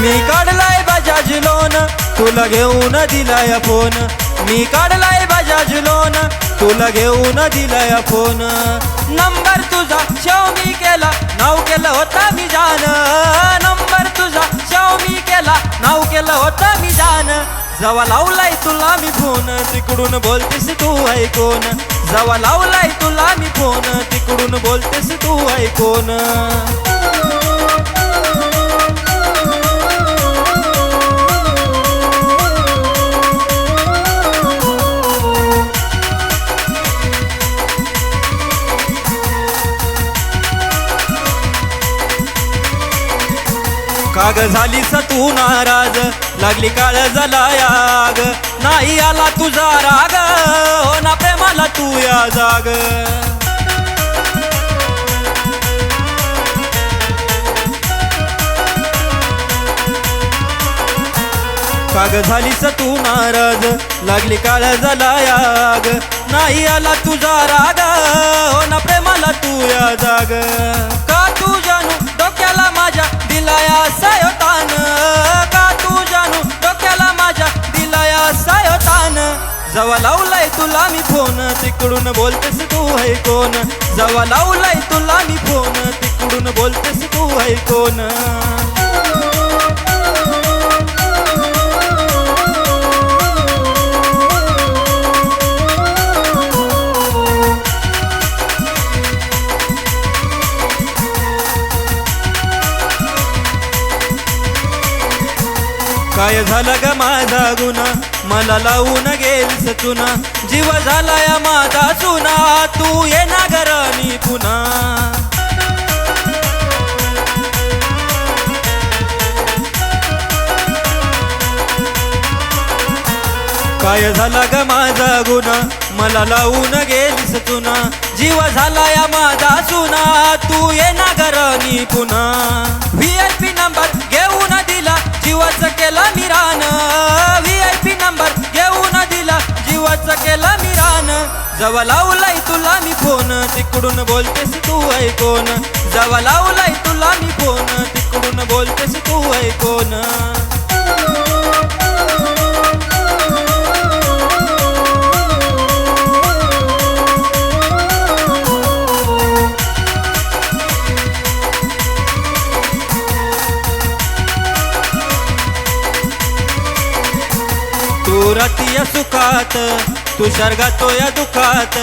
मी काढलाय बजाज लोन, तुला घेऊन दिलाय फोन. मी काढलाय बजाज लोन, तुला घेऊन दिलाय फोन. नंबर तुझा शेव मी केला, नाव केलं होता मी जान. नंबर तुझा शेव मी केला, नाव केलं होता मी जान. जवा लावलाय तुला मी फोन, तिकडून बोलतेस तू ऐकून. जवा लावलाय तुला मी फोन, तिकडून बोलतेस तू ऐकून. काग झालीस तू नाराज, लागली काळ झाला याग. नाही आला तुझा राग, हो ना प्रेमाला तू या जाग. काग झालीस तू नाराज, लागली काळ झाला याग. नाही आला तुझा राग, हो ना प्रेमाला तू या जाग. का तू जानू डोक्याला माझ्या दिलाया सायोतान. का तू जानू डोक्याला माझ्या दिलाया सायोतान. जवा लावलाय तुला मी फोन, तिकडून बोलतेस तू ऐकून. जवा लावलाय तुला मी फोन, तिकडून बोलतेस तू ऐकून. काय झालं ग माझा गुन्हा, मला लावून गेलस चुना. जीव झालाय माझा चुना, तू ये ना घरानी पुन्हा. काय झाला ग माझा गुन्हा, मला लावून गेलीस चुना. जीव झालाय माझा चुना, तू ये ना घरानी पुन्हा. VIP नंबर घेऊन दिला, जीवाचं केला मिरान. VIP नंबर घेऊन दिला, जीवाचं केला मिरान. जवा लावलाय तुला मी फोन, तिकडून बोलतेस तू ऐकून. जवा लावलाय तुला मी फोन, तिकडून बोलतेस तू ऐकून. तू रातीय सुखात, तू स्वर्गातो या दुखात.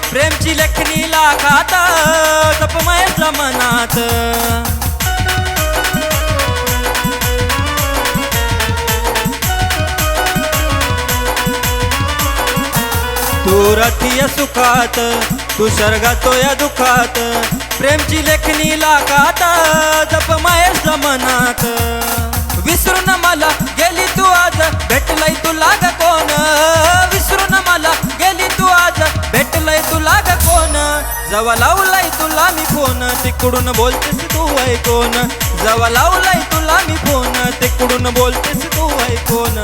प्रेमची लेखणी लाखात, जपमय मनात. तू रातीय सुखात, तू स्वर्गातो या दुखात. प्रेमची लेखणी लाखात, जपमय मनात. विसरून मला गेली तू आज, भेटलय तुला ग कोण. विसरून मला गेली तू आज, भेटलय तुला ग कोण. जवा लावलाय तुला मी फोन, तिकडून बोलतेस तू ऐकून. जवा लावलाय तुला मी फोन, तिकडून बोलतेस तू ऐकून.